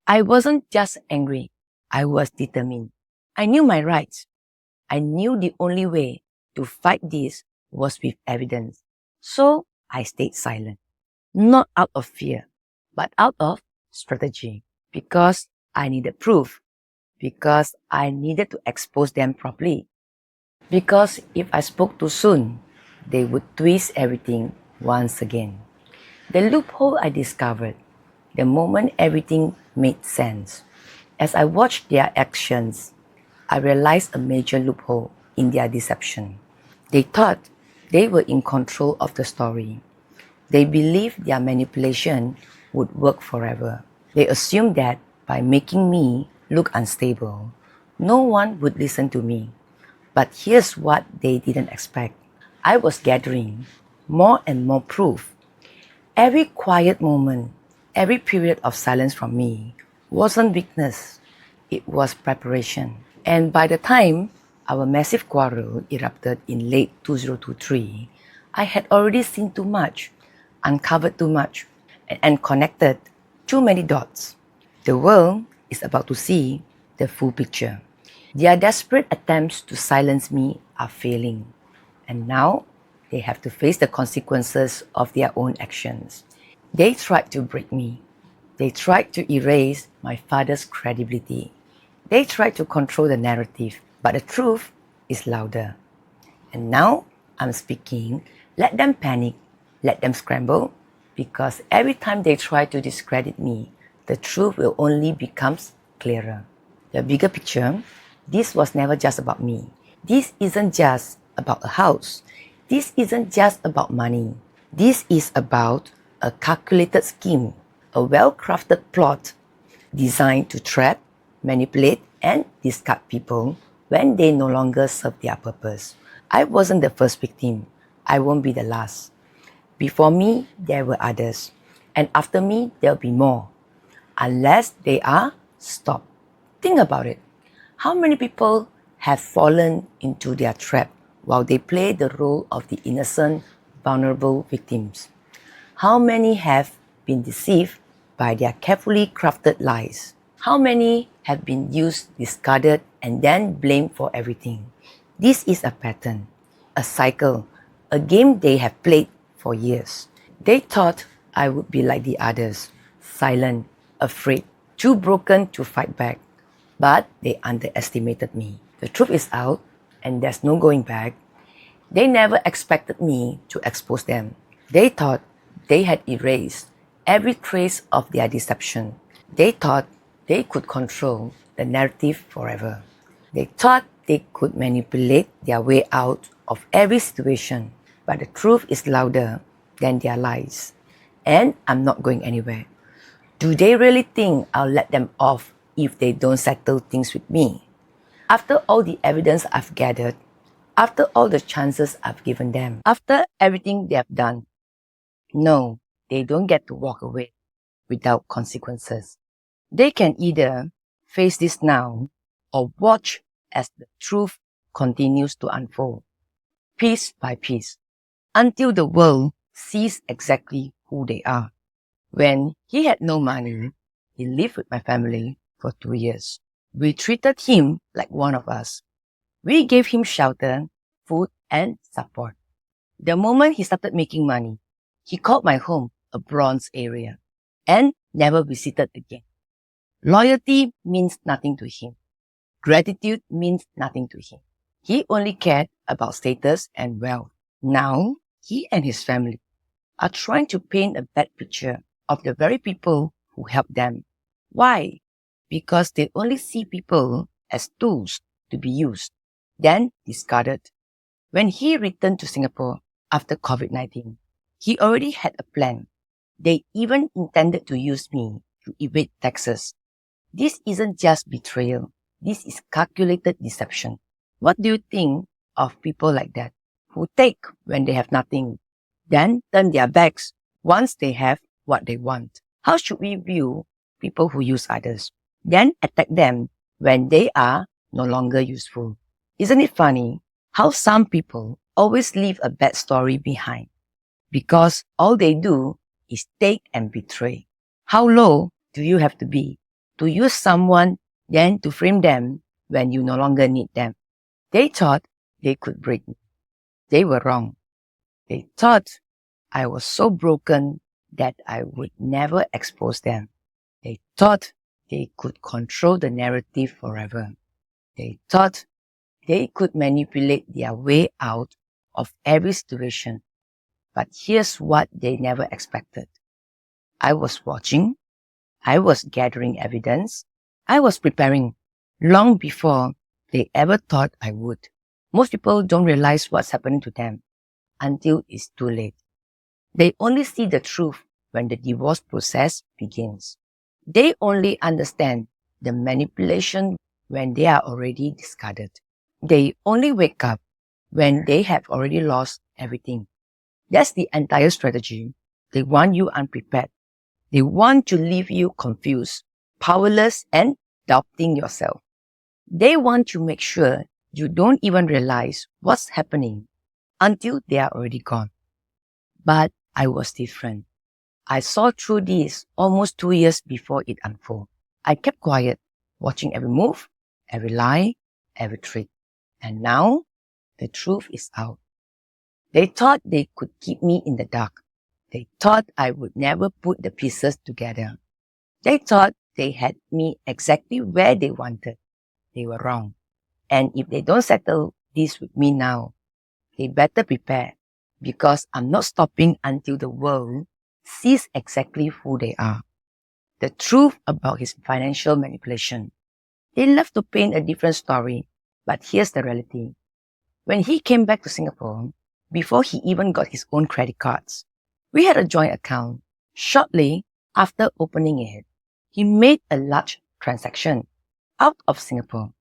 I wasn't just angry. I was determined. I knew my rights. I knew the only way to fight this was with evidence. So I stayed silent. Not out of fear, but out of strategy. Because I needed proof. Because I needed to expose them properly. Because if I spoke too soon, they would twist everything once again. The loophole I discovered, the moment everything made sense. As I watched their actions, I realized a major loophole in their deception. They thought they were in control of the story. They believed their manipulation would work forever. They assumed that by making me look unstable, no one would listen to me. But here's what they didn't expect. I was gathering more and more proof. Every quiet moment, every period of silence from me wasn't weakness, it was preparation. And by the time our massive quarrel erupted in late 2023, I had already seen too much, uncovered too much, and connected too many dots. The world is about to see the full picture. Their desperate attempts to silence me are failing. And now they have to face the consequences of their own actions. They tried to break me. They tried to erase my father's credibility. They tried to control the narrative, but the truth is louder. And now I'm speaking. Let them panic. Let them scramble. Because every time they try to discredit me, the truth will only become clearer. The bigger picture, this was never just about me. This isn't just about a house. This isn't just about money. This is about a calculated scheme, a well-crafted plot designed to trap, manipulate, and discard people when they no longer serve their purpose. I wasn't the first victim. I won't be the last. Before me, there were others. And after me, there'll be more. Unless they are stopped. Think about it. How many people have fallen into their trap while they play the role of the innocent, vulnerable victims? How many have been deceived by their carefully crafted lies? How many have been used, discarded, and then blamed for everything? This is a pattern, a cycle, a game they have played for years. They thought I would be like the others, silent, afraid, too broken to fight back. But they underestimated me. The truth is out, and there's no going back. They never expected me to expose them. They thought they had erased every trace of their deception. They thought they could control the narrative forever. They thought they could manipulate their way out of every situation. But the truth is louder than their lies. And I'm not going anywhere. Do they really think I'll let them off if they don't settle things with me? After all the evidence I've gathered, after all the chances I've given them, after everything they have done, no, they don't get to walk away without consequences. They can either face this now or watch as the truth continues to unfold, piece by piece, until the world sees exactly who they are. When he had no money, he lived with my family for 2 years. We treated him like one of us. We gave him shelter, food, and support. The moment he started making money, he called my home a bronze area and never visited again. Loyalty means nothing to him. Gratitude means nothing to him. He only cared about status and wealth. Now, he and his family are trying to paint a bad picture of the very people who helped them. Why? Because they only see people as tools to be used, then discarded. When he returned to Singapore after COVID-19, he already had a plan. They even intended to use me to evade taxes. This isn't just betrayal. This is calculated deception. What do you think of people like that, who take when they have nothing, then turn their backs once they have what they want? How should we view people who use others, then attack them when they are no longer useful? Isn't it funny how some people always leave a bad story behind because all they do is take and betray? How low do you have to be to use someone, then to frame them when you no longer need them. They thought they could break me. They were wrong. They thought I was so broken that I would never expose them. They thought they could control the narrative forever. They thought they could manipulate their way out of every situation. But here's what they never expected. I was watching. I was gathering evidence. I was preparing long before they ever thought I would. Most people don't realize what's happening to them until it's too late. They only see the truth when the divorce process begins. They only understand the manipulation when they are already discarded. They only wake up when they have already lost everything. That's the entire strategy. They want you unprepared. They want to leave you confused, powerless, and doubting yourself. They want to make sure you don't even realize what's happening until they are already gone. But I was different. I saw through this almost 2 years before it unfolded. I kept quiet, watching every move, every lie, every trick. And now, the truth is out. They thought they could keep me in the dark. They thought I would never put the pieces together. They thought they had me exactly where they wanted. They were wrong. And if they don't settle this with me now, they better prepare, because I'm not stopping until the world sees exactly who they are. The truth about his financial manipulation. They love to paint a different story, but here's the reality. When he came back to Singapore, before he even got his own credit cards, we had a joint account. Shortly after opening it, he made a large transaction out of Singapore.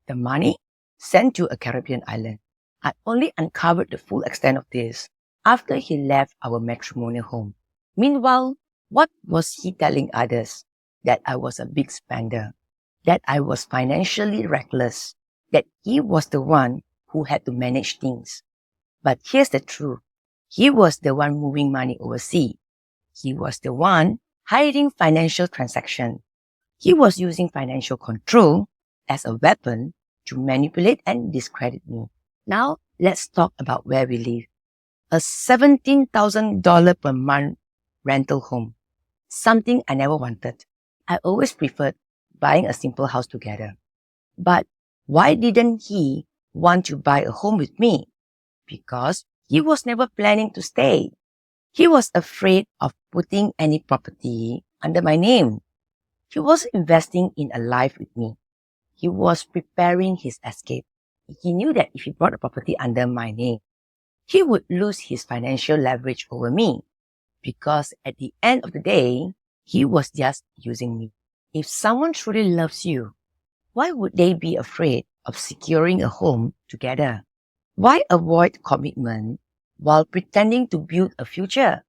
The money sent to a Caribbean island. I only uncovered the full extent of this after he left our matrimonial home. Meanwhile, what was he telling others? That I was a big spender, that I was financially reckless, that he was the one who had to manage things. But here's the truth. He was the one moving money overseas. He was the one hiding financial transactions. He was using financial control as a weapon to manipulate and discredit me. Now, let's talk about where we live. A $17,000 per month rental home. Something I never wanted. I always preferred buying a simple house together. But why didn't he want to buy a home with me? Because he was never planning to stay. He was afraid of putting any property under my name. He wasn't investing in a life with me. He was preparing his escape. He knew that if he bought a property under my name, he would lose his financial leverage over me. Because at the end of the day, he was just using me. If someone truly loves you, why would they be afraid of securing a home together? Why avoid commitment while pretending to build a future?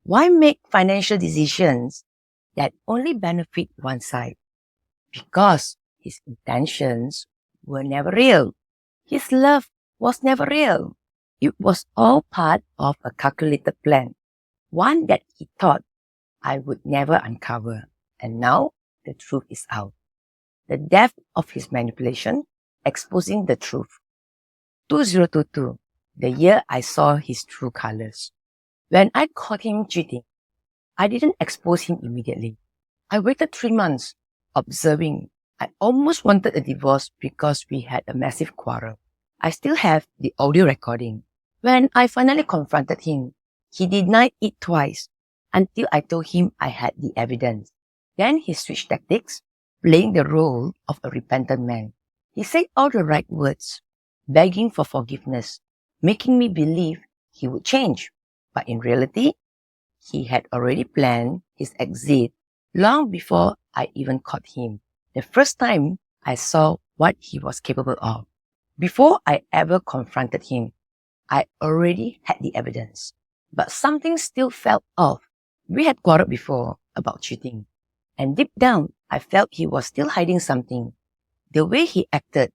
Why make financial decisions that only benefit one side? Because his intentions were never real. His love was never real. It was all part of a calculated plan, one that he thought I would never uncover. And now the truth is out. The depth of his manipulation, exposing the truth. 2022, the year I saw his true colors. When I caught him cheating, I didn't expose him immediately. I waited 3 months, observing. I almost wanted a divorce because we had a massive quarrel. I still have the audio recording. When I finally confronted him, he denied it twice until I told him I had the evidence. Then he switched tactics, playing the role of a repentant man. He said all the right words, begging for forgiveness, making me believe he would change. But in reality, he had already planned his exit long before I even caught him. The first time I saw what he was capable of. Before I ever confronted him, I already had the evidence. But something still felt off. We had quarreled before about cheating. And deep down, I felt he was still hiding something. The way he acted,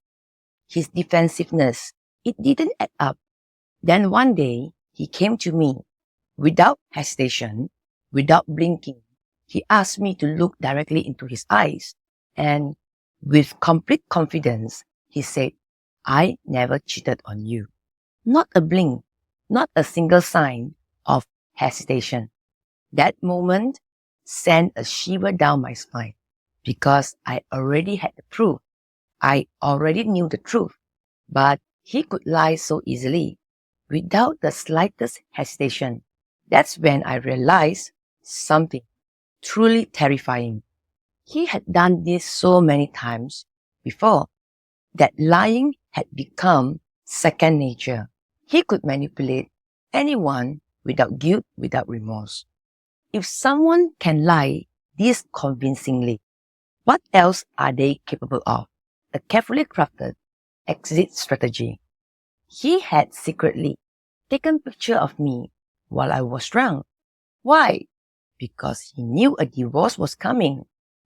his defensiveness, it didn't add up. Then one day, he came to me without hesitation, without blinking. He asked me to look directly into his eyes, and with complete confidence, he said, "I never cheated on you." Not a blink, not a single sign of hesitation. That moment sent a shiver down my spine because I already had the proof. I already knew the truth, but he could lie so easily without the slightest hesitation. That's when I realized something truly terrifying. He had done this so many times before that lying had become second nature. He could manipulate anyone without guilt, without remorse. If someone can lie this convincingly, what else are they capable of? A carefully crafted exit strategy. He had secretly taken picture of me while I was drunk. Why? Because he knew a divorce was coming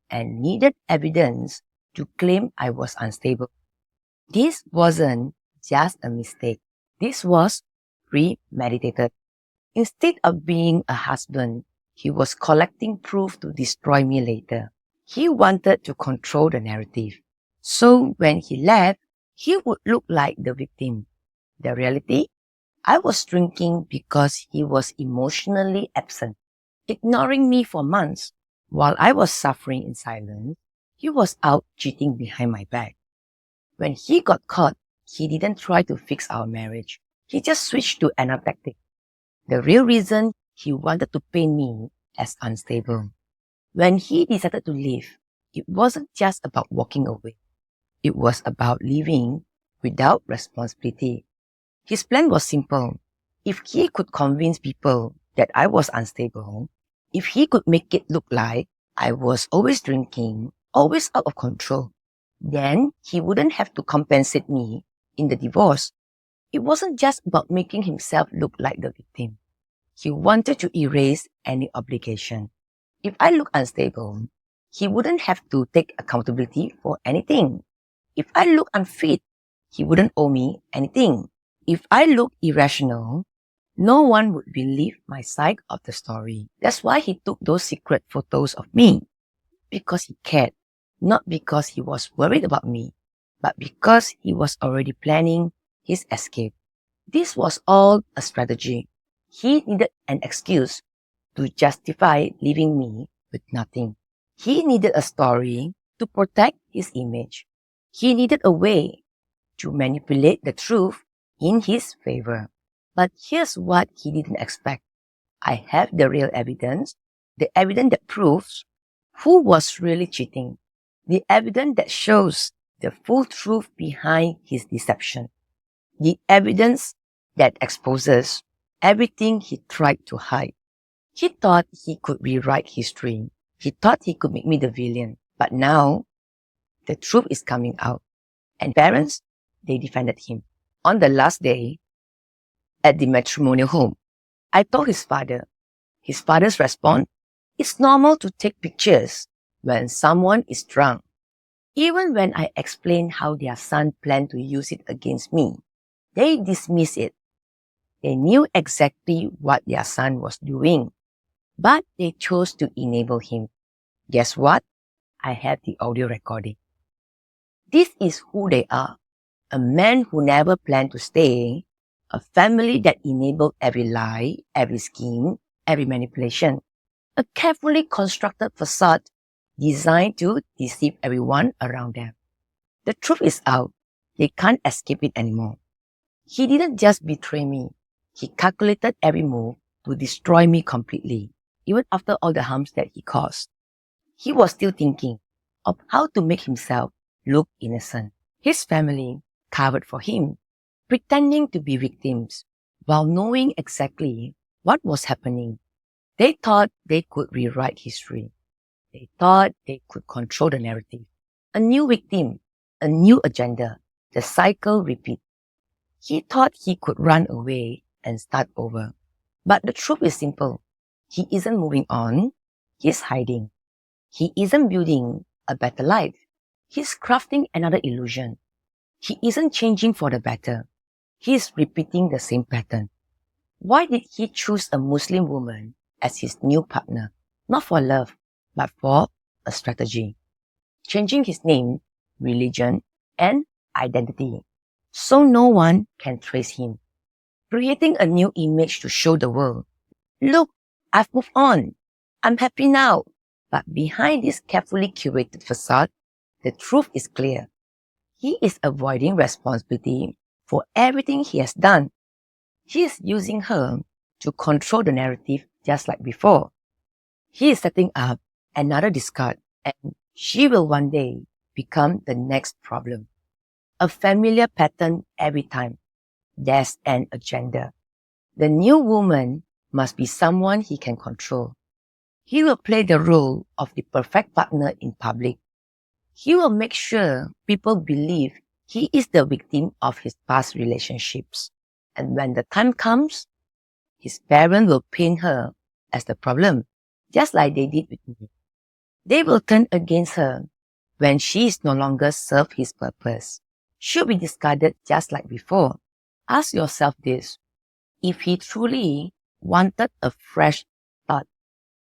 and needed evidence to claim I was unstable. This wasn't just a mistake. This was premeditated. Instead of being a husband, he was collecting proof to destroy me later. He wanted to control the narrative. So when he left, he would look like the victim. The reality? I was drinking because he was emotionally absent, ignoring me for months. While I was suffering in silence, he was out cheating behind my back. When he got caught, he didn't try to fix our marriage. He just switched to another tactic. The real reason he wanted to paint me as unstable. When he decided to leave, it wasn't just about walking away. It was about living without responsibility. His plan was simple. If he could convince people that I was unstable, if he could make it look like I was always drinking, always out of control, then he wouldn't have to compensate me in the divorce. It wasn't just about making himself look like the victim. He wanted to erase any obligation. If I look unstable, he wouldn't have to take accountability for anything. If I look unfit, he wouldn't owe me anything. If I look irrational, no one would believe my side of the story. That's why he took those secret photos of me. Because he cared. Not because he was worried about me, but because he was already planning his escape. This was all a strategy. He needed an excuse to justify leaving me with nothing. He needed a story to protect his image. He needed a way to manipulate the truth in his favor. But here's what he didn't expect. I have the real evidence, the evidence that proves who was really cheating, the evidence that shows the full truth behind his deception, the evidence that exposes everything he tried to hide. He thought he could rewrite history. He thought he could make me the villain. But now, the truth is coming out. And parents, they defended him. On the last day, at the matrimonial home, I told his father. His father's response, "It's normal to take pictures when someone is drunk." Even when I explained how their son planned to use it against me, they dismissed it. They knew exactly what their son was doing, but they chose to enable him. Guess what? I have the audio recording. This is who they are. A man who never planned to stay, a family that enabled every lie, every scheme, every manipulation, a carefully constructed facade designed to deceive everyone around them. The truth is out. They can't escape it anymore. He didn't just betray me. He calculated every move to destroy me completely, even after all the harms that he caused. He was still thinking of how to make himself look innocent. His family covered for him, pretending to be victims while knowing exactly what was happening. They thought they could rewrite history. They thought they could control the narrative. A new victim, a new agenda. The cycle repeats. He thought he could run away and start over. But the truth is simple. He isn't moving on. He's hiding. He isn't building a better life. He's crafting another illusion. He isn't changing for the better. He's repeating the same pattern. Why did he choose a Muslim woman as his new partner? Not for love, but for a strategy, changing his name, religion, and identity, so no one can trace him, creating a new image to show the world. Look, I've moved on. I'm happy now. But behind this carefully curated facade, the truth is clear. He is avoiding responsibility for everything he has done. He is using her to control the narrative just like before. He is setting up another discard, and she will one day become the next problem. A familiar pattern every time. There's an agenda. The new woman must be someone he can control. He will play the role of the perfect partner in public. He will make sure people believe he is the victim of his past relationships. And when the time comes, his parents will paint her as the problem, just like they did with me. They will turn against her when she is no longer serve his purpose. She'll be discarded just like before. Ask yourself this. If he truly wanted a fresh start,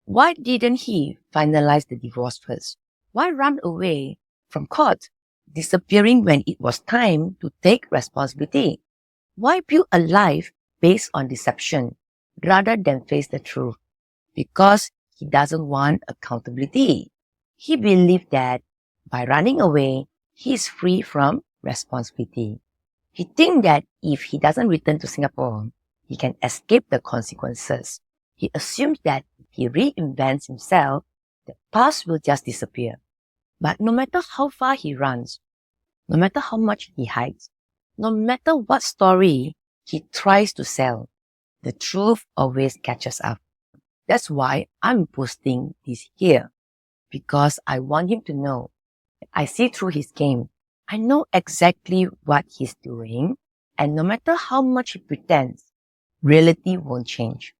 why didn't he finalize the divorce first? Why run away from court, disappearing when it was time to take responsibility? Why build a life based on deception rather than face the truth? Because he doesn't want accountability. He believed that by running away, he is free from responsibility. He thinks that if he doesn't return to Singapore, he can escape the consequences. He assumes that if he reinvents himself, the past will just disappear. But no matter how far he runs, no matter how much he hides, no matter what story he tries to sell, the truth always catches up. That's why I'm posting this here, because I want him to know that I see through his game. I know exactly what he's doing, and no matter how much he pretends, reality won't change.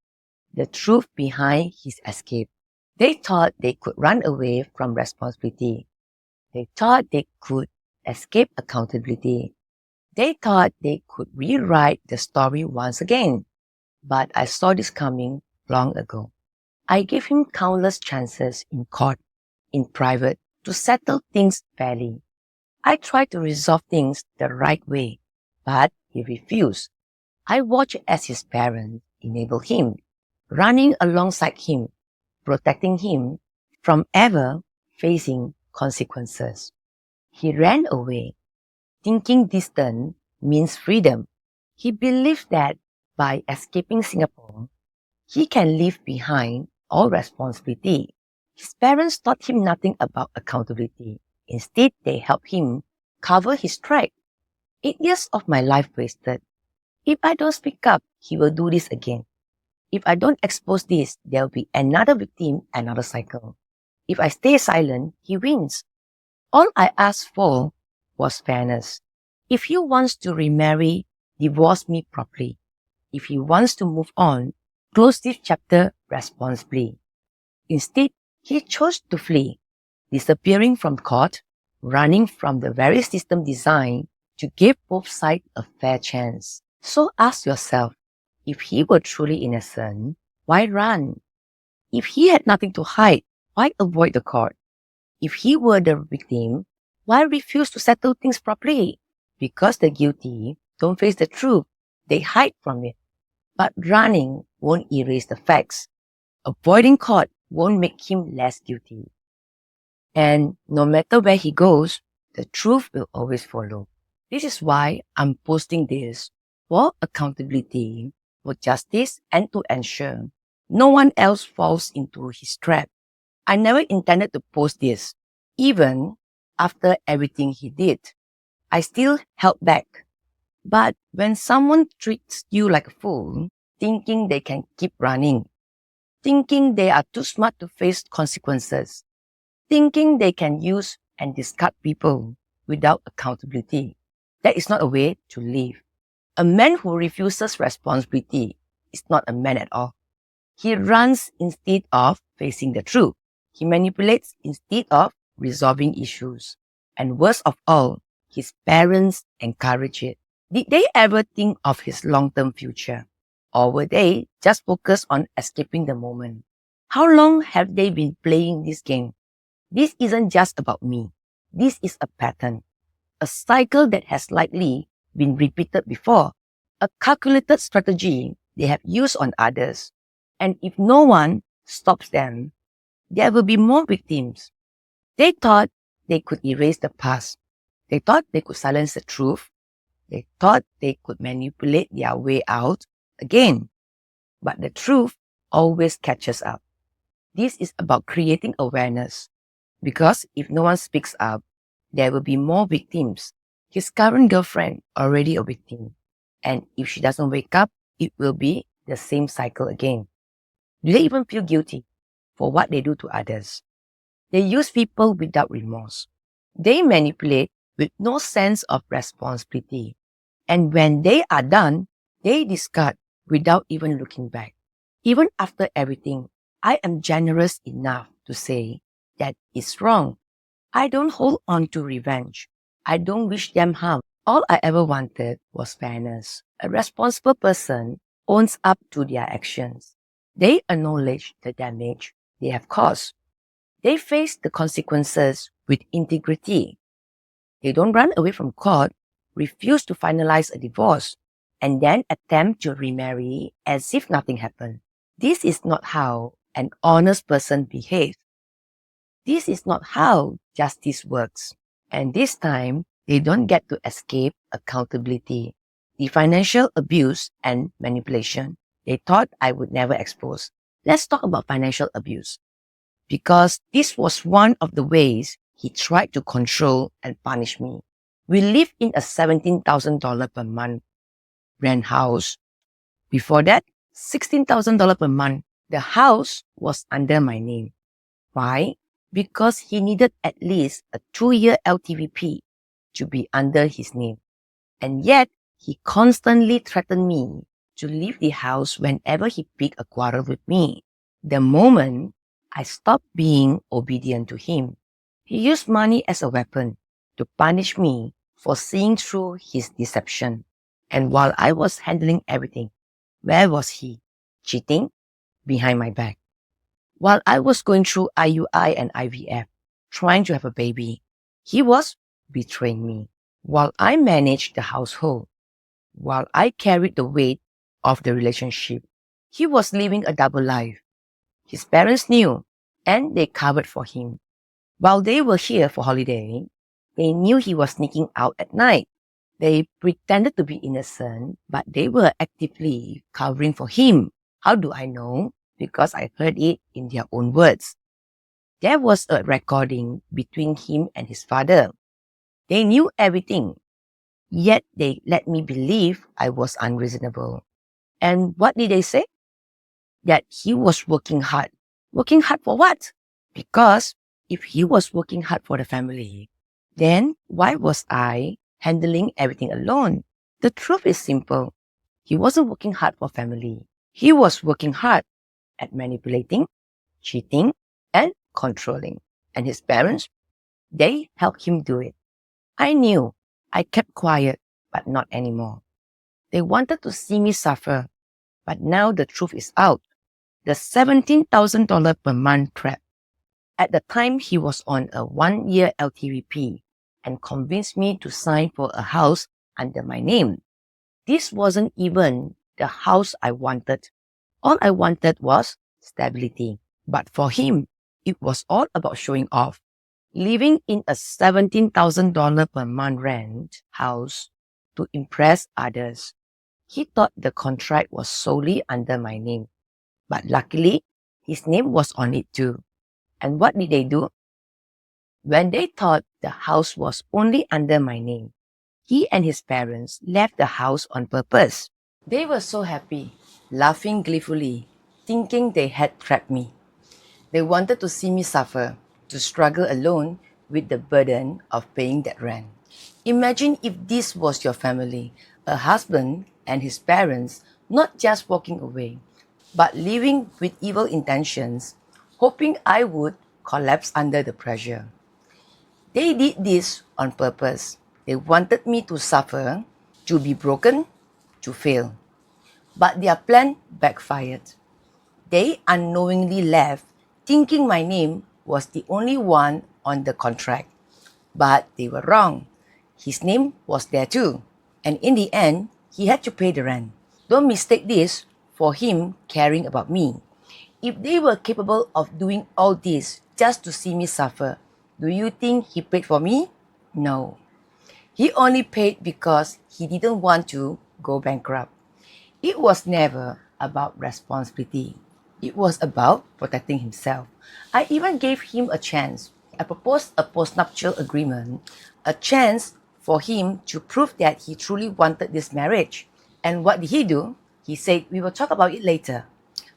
The truth behind his escape. They thought they could run away from responsibility. They thought they could escape accountability. They thought they could rewrite the story once again. But I saw this coming long ago. I gave him countless chances in court, in private, to settle things fairly. I tried to resolve things the right way, but he refused. I watched as his parents enabled him, running alongside him, protecting him from ever facing consequences. He ran away, thinking distance means freedom. He believed that by escaping Singapore, he can leave behind all responsibility. His parents taught him nothing about accountability. Instead, they helped him cover his track. 8 years of my life wasted. If I don't speak up, he will do this again. If I don't expose this, there will be another victim, another cycle. If I stay silent, he wins. All I asked for was fairness. If he wants to remarry, divorce me properly. If he wants to move on, close this chapter responsibly. Instead, he chose to flee, disappearing from court, running from the very system designed to give both sides a fair chance. So ask yourself, if he were truly innocent, why run? If he had nothing to hide, why avoid the court? If he were the victim, why refuse to settle things properly? Because the guilty don't face the truth, they hide from it. But running won't erase the facts. Avoiding court won't make him less guilty. And no matter where he goes, the truth will always follow. This is why I'm posting this, for accountability, for justice, and to ensure no one else falls into his trap. I never intended to post this. Even after everything he did, I still held back. But when someone treats you like a fool, thinking they can keep running, thinking they are too smart to face consequences, thinking they can use and discard people without accountability, that is not a way to live. A man who refuses responsibility is not a man at all. He runs instead of facing the truth. He manipulates instead of resolving issues. And worst of all, his parents encourage it. Did they ever think of his long-term future? Or were they just focused on escaping the moment? How long have they been playing this game? This isn't just about me. This is a pattern, a cycle that has likely been repeated before, a calculated strategy they have used on others. And if no one stops them, there will be more victims. They thought they could erase the past. They thought they could silence the truth. They thought they could manipulate their way out again. But the truth always catches up. This is about creating awareness. Because if no one speaks up, there will be more victims. His current girlfriend already a victim. And if she doesn't wake up, it will be the same cycle again. Do they even feel guilty for what they do to others? They use people without remorse. They manipulate with no sense of responsibility. And when they are done, they discard without even looking back. Even after everything, I am generous enough to say that it's wrong. I don't hold on to revenge. I don't wish them harm. All I ever wanted was fairness. A responsible person owns up to their actions. They acknowledge the damage they have caused. They face the consequences with integrity. They don't run away from court, refuse to finalize a divorce, and then attempt to remarry as if nothing happened. This is not how an honest person behaves. This is not how justice works. And this time, they don't get to escape accountability. The financial abuse and manipulation they thought I would never expose. Let's talk about financial abuse. Because this was one of the ways he tried to control and punish me. We lived in a $17,000 per month rent house. Before that, $16,000 per month. The house was under my name. Why? Because he needed at least a 2-year LTVP to be under his name. And yet, he constantly threatened me to leave the house whenever he picked a quarrel with me. The moment I stopped being obedient to him, he used money as a weapon to punish me for seeing through his deception. And while I was handling everything, where was he? Cheating? Behind my back. While I was going through IUI and IVF, trying to have a baby, he was betraying me. While I managed the household, while I carried the weight of the relationship, he was living a double life. His parents knew, and they covered for him. While they were here for holiday, they knew he was sneaking out at night. They pretended to be innocent, but they were actively covering for him. How do I know? Because I heard it in their own words. There was a recording between him and his father. They knew everything, yet they let me believe I was unreasonable. And what did they say? That he was working hard. Working hard for what? Because if he was working hard for the family, then why was I handling everything alone? The truth is simple. He wasn't working hard for family. He was working hard at manipulating, cheating, and controlling. And his parents, they helped him do it. I knew. I kept quiet, but not anymore. They wanted to see me suffer, but now the truth is out. The $17,000 per month trap. At the time, he was on a 1-year LTVP and convinced me to sign for a house under my name. This wasn't even the house I wanted. All I wanted was stability. But for him, it was all about showing off. Living in a $17,000 per month rent house to impress others. He thought the contract was solely under my name. But luckily, his name was on it too. And what did they do? When they thought the house was only under my name, he and his parents left the house on purpose. They were so happy, laughing gleefully, thinking they had trapped me. They wanted to see me suffer, to struggle alone with the burden of paying that rent. Imagine if this was your family, a husband and his parents not just walking away, but living with evil intentions, hoping I would collapse under the pressure. They did this on purpose. They wanted me to suffer, to be broken, to fail. But their plan backfired. They unknowingly left, thinking my name was the only one on the contract. But they were wrong. His name was there too. And in the end, he had to pay the rent. Don't mistake this for him caring about me. If they were capable of doing all this just to see me suffer, do you think he paid for me? No. He only paid because he didn't want to go bankrupt. It was never about responsibility. It was about protecting himself. I even gave him a chance. I proposed a postnuptial agreement, a chance for him to prove that he truly wanted this marriage. And what did he do? He said, we will talk about it later.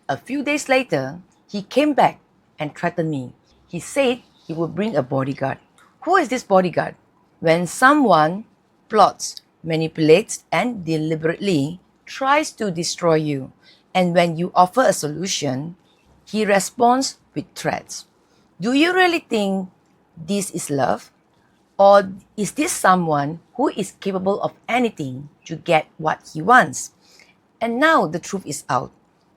A few days later, he came back and threatened me. He said he would bring a bodyguard. Who is this bodyguard? When someone plots, manipulates, and deliberately tries to destroy you, and when you offer a solution, he responds with threats. Do you really think this is love? Or is this someone who is capable of anything to get what he wants? And now the truth is out.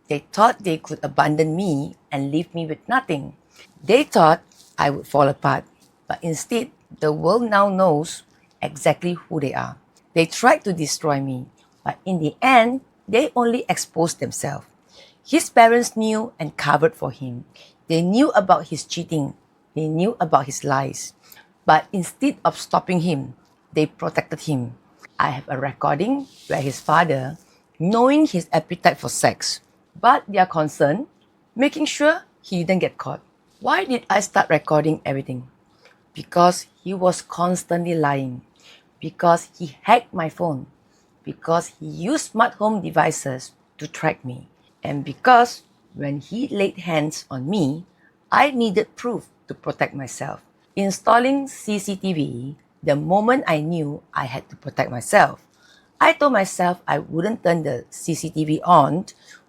They thought they could abandon me and leave me with nothing. They thought I would fall apart, but instead, the world now knows exactly who they are. They tried to destroy me, but in the end, they only exposed themselves. His parents knew and covered for him. They knew about his cheating. They knew about his lies. But instead of stopping him, they protected him. I have a recording where his father, knowing his appetite for sex, but they are concerned, making sure he didn't get caught. Why did I start recording everything? Because he was constantly lying. Because he hacked my phone. Because he used smart home devices to track me. And because when he laid hands on me, I needed proof to protect myself. Installing CCTV the moment I knew I had to protect myself. I told myself I wouldn't turn the CCTV on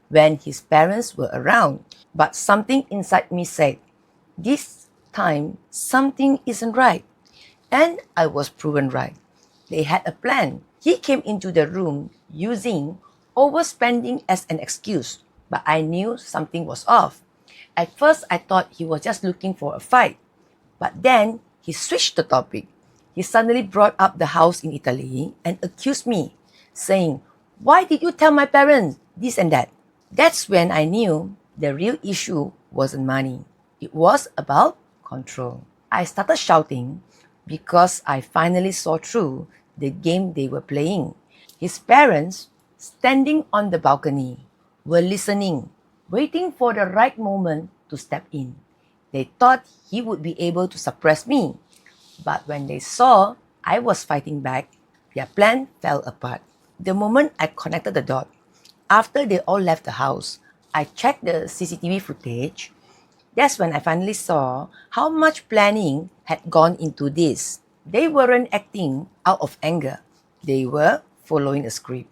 when his parents were around. But something inside me said, this time something isn't right. And I was proven right. They had a plan. He came into the room using overspending as an excuse, but I knew something was off. At first, I thought he was just looking for a fight. But then, he switched the topic. He suddenly brought up the house in Italy and accused me, saying, why did you tell my parents this and that? That's when I knew the real issue wasn't money. It was about control. I started shouting because I finally saw through the game they were playing. His parents, standing on the balcony, were listening, waiting for the right moment to step in. They thought he would be able to suppress me. But when they saw I was fighting back, their plan fell apart. The moment I connected the dot, after they all left the house, I checked the CCTV footage. That's when I finally saw how much planning had gone into this. They weren't acting out of anger. They were following a script.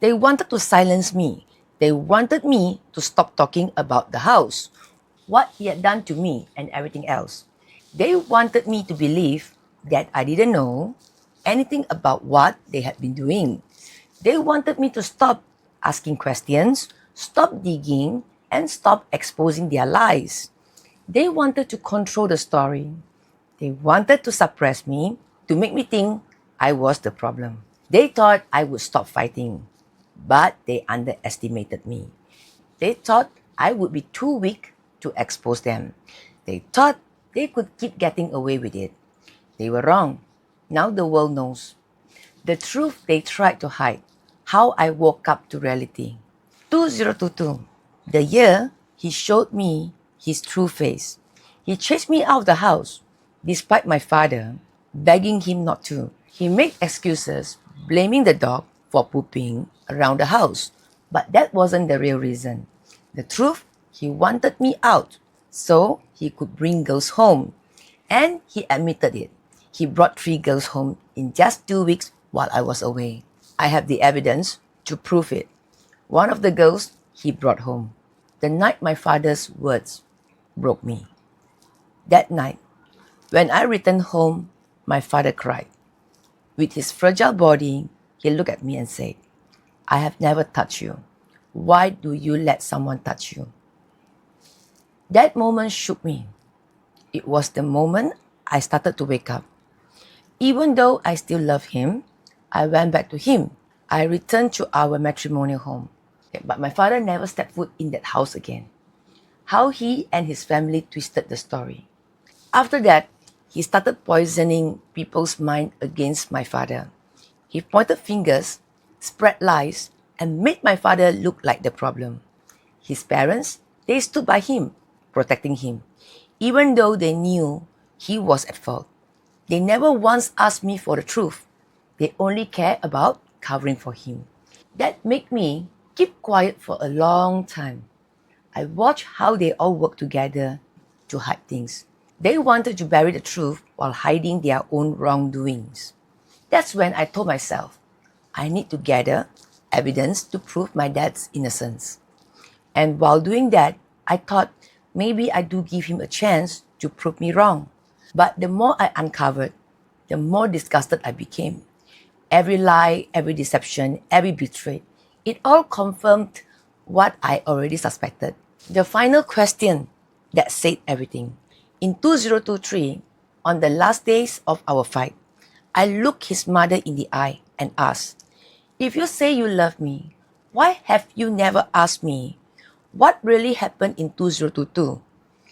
They wanted to silence me. They wanted me to stop talking about the house, what he had done to me, and everything else. They wanted me to believe that I didn't know anything about what they had been doing. They wanted me to stop asking questions, stop digging, and stop exposing their lies. They wanted to control the story. They wanted to suppress me, to make me think I was the problem. They thought I would stop fighting, but they underestimated me. They thought I would be too weak to expose them. They thought they could keep getting away with it. They were wrong. Now the world knows. The truth they tried to hide, how I woke up to reality. 2022, the year he showed me his true face. He chased me out of the house, despite my father begging him not to. He made excuses, blaming the dog for pooping around the house. But that wasn't the real reason. The truth, he wanted me out so he could bring girls home. And he admitted it. He brought 3 girls home in just 2 weeks while I was away. I have the evidence to prove it. One of the girls he brought home. The night my father's words broke me. That night, when I returned home, my father cried. With his fragile body, he looked at me and said, I have never touched you. Why do you let someone touch you? That moment shook me. It was the moment I started to wake up. Even though I still love him, I went back to him. I returned to our matrimonial home. But my father never stepped foot in that house again. How he and his family twisted the story. After that, he started poisoning people's mind against my father. He pointed fingers, spread lies, and made my father look like the problem. His parents, they stood by him, protecting him, even though they knew he was at fault. They never once asked me for the truth. They only cared about covering for him. That made me keep quiet for a long time. I watched how they all worked together to hide things. They wanted to bury the truth while hiding their own wrongdoings. That's when I told myself, I need to gather evidence to prove my dad's innocence. And while doing that, I thought maybe I do give him a chance to prove me wrong. But the more I uncovered, the more disgusted I became. Every lie, every deception, every betrayal, it all confirmed what I already suspected. The final question that said everything. In 2023, on the last days of our fight, I looked his mother in the eye and asked, if you say you love me, why have you never asked me what really happened in 2022?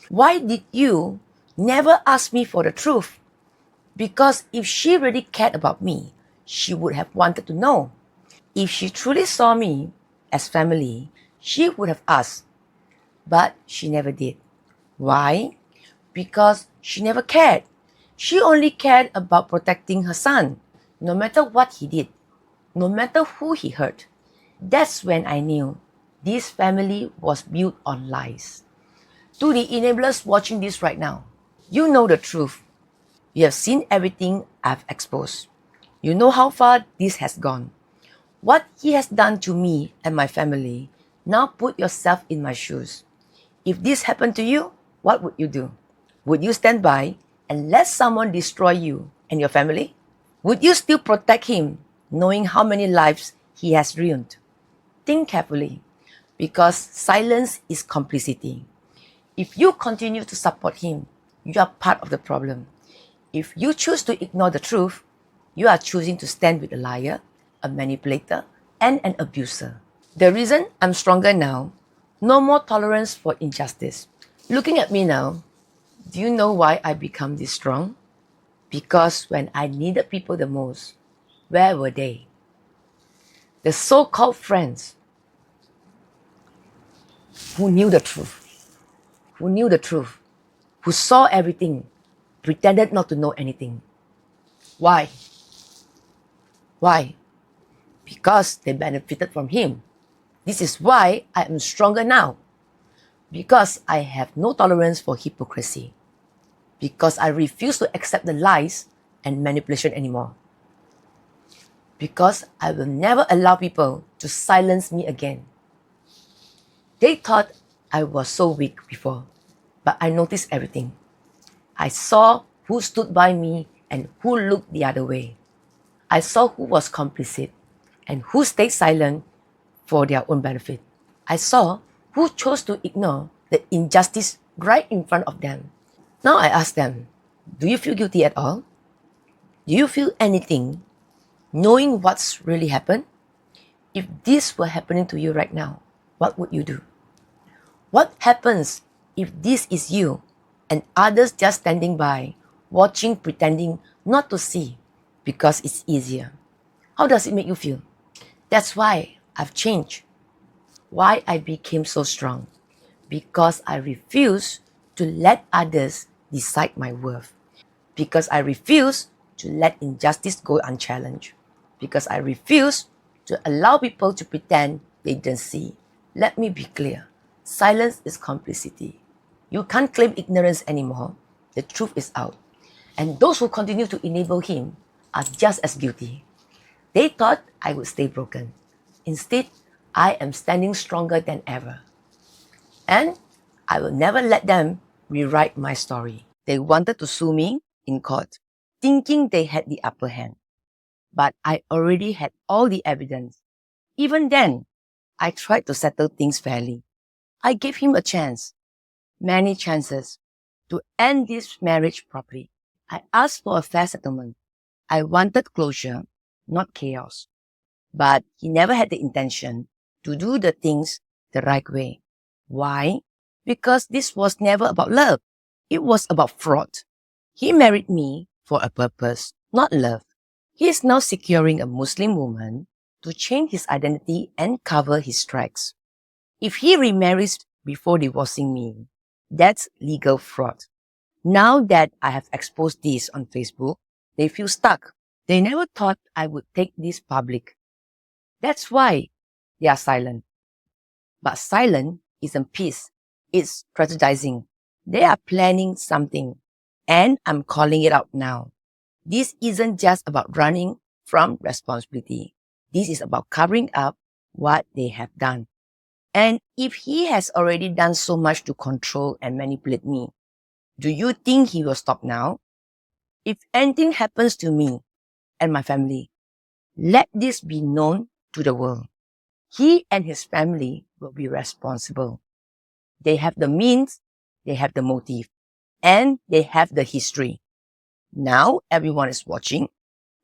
Why did you never ask me for the truth? Because if she really cared about me, she would have wanted to know. If she truly saw me as family, she would have asked. But she never did. Why? Because she never cared. She only cared about protecting her son, no matter what he did, no matter who he hurt. That's when I knew this family was built on lies. To the enablers watching this right now, you know the truth. You have seen everything I've exposed. You know how far this has gone. What he has done to me and my family. Now put yourself in my shoes. If this happened to you, what would you do? Would you stand by and let someone destroy you and your family? Would you still protect him, knowing how many lives he has ruined? Think carefully, because silence is complicity. If you continue to support him, you are part of the problem. If you choose to ignore the truth, you are choosing to stand with a liar, a manipulator, and an abuser. The reason I'm stronger now, no more tolerance for injustice. Looking at me now, do you know why I become this strong? Because when I needed people the most, where were they? The so-called friends who knew the truth, who saw everything, pretended not to know anything. Why? Why? Because they benefited from him. This is why I am stronger now. Because I have no tolerance for hypocrisy. Because I refuse to accept the lies and manipulation anymore. Because I will never allow people to silence me again. They thought I was so weak before, but I noticed everything. I saw who stood by me and who looked the other way. I saw who was complicit and who stayed silent for their own benefit. I saw who chose to ignore the injustice right in front of them. Now I ask them, do you feel guilty at all? Do you feel anything knowing what's really happened? If this were happening to you right now, what would you do? What happens if this is you and others just standing by, watching, pretending not to see because it's easier? How does it make you feel? That's why I've changed. Why I became so strong. Because I refuse to let others decide my worth. Because I refuse to let injustice go unchallenged. Because I refuse to allow people to pretend they didn't see. Let me be clear. Silence is complicity. You can't claim ignorance anymore. The truth is out. And those who continue to enable him are just as guilty. They thought I would stay broken. Instead, I am standing stronger than ever. And I will never let them rewrite my story. They wanted to sue me in court, thinking they had the upper hand. But I already had all the evidence. Even then, I tried to settle things fairly. I gave him a chance. many chances to end this marriage properly. I asked for a fair settlement. I wanted closure, not chaos. But he never had the intention to do the things the right way. Why? Because this was never about love. It was about fraud. He married me for a purpose, not love. He is now securing a Muslim woman to change his identity and cover his tracks. If he remarries before divorcing me, that's legal fraud. Now that I have exposed this on Facebook, they feel stuck. They never thought I would take this public. That's why they are silent. But silent isn't peace. It's strategizing. They are planning something. And I'm calling it out now. This isn't just about running from responsibility. This is about covering up what they have done. And if he has already done so much to control and manipulate me, do you think he will stop now? If anything happens to me and my family, let this be known to the world. He and his family will be responsible. They have the means, they have the motive, and they have the history. Now everyone is watching.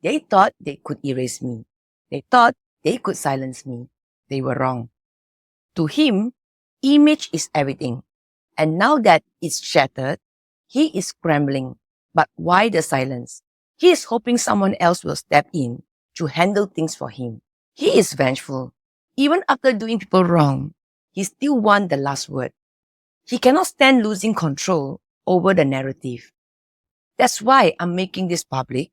They thought they could erase me. They thought they could silence me. They were wrong. To him, image is everything. And now that it's shattered, he is scrambling. But why the silence? He is hoping someone else will step in to handle things for him. He is vengeful. Even after doing people wrong, he still wants the last word. He cannot stand losing control over the narrative. That's why I'm making this public.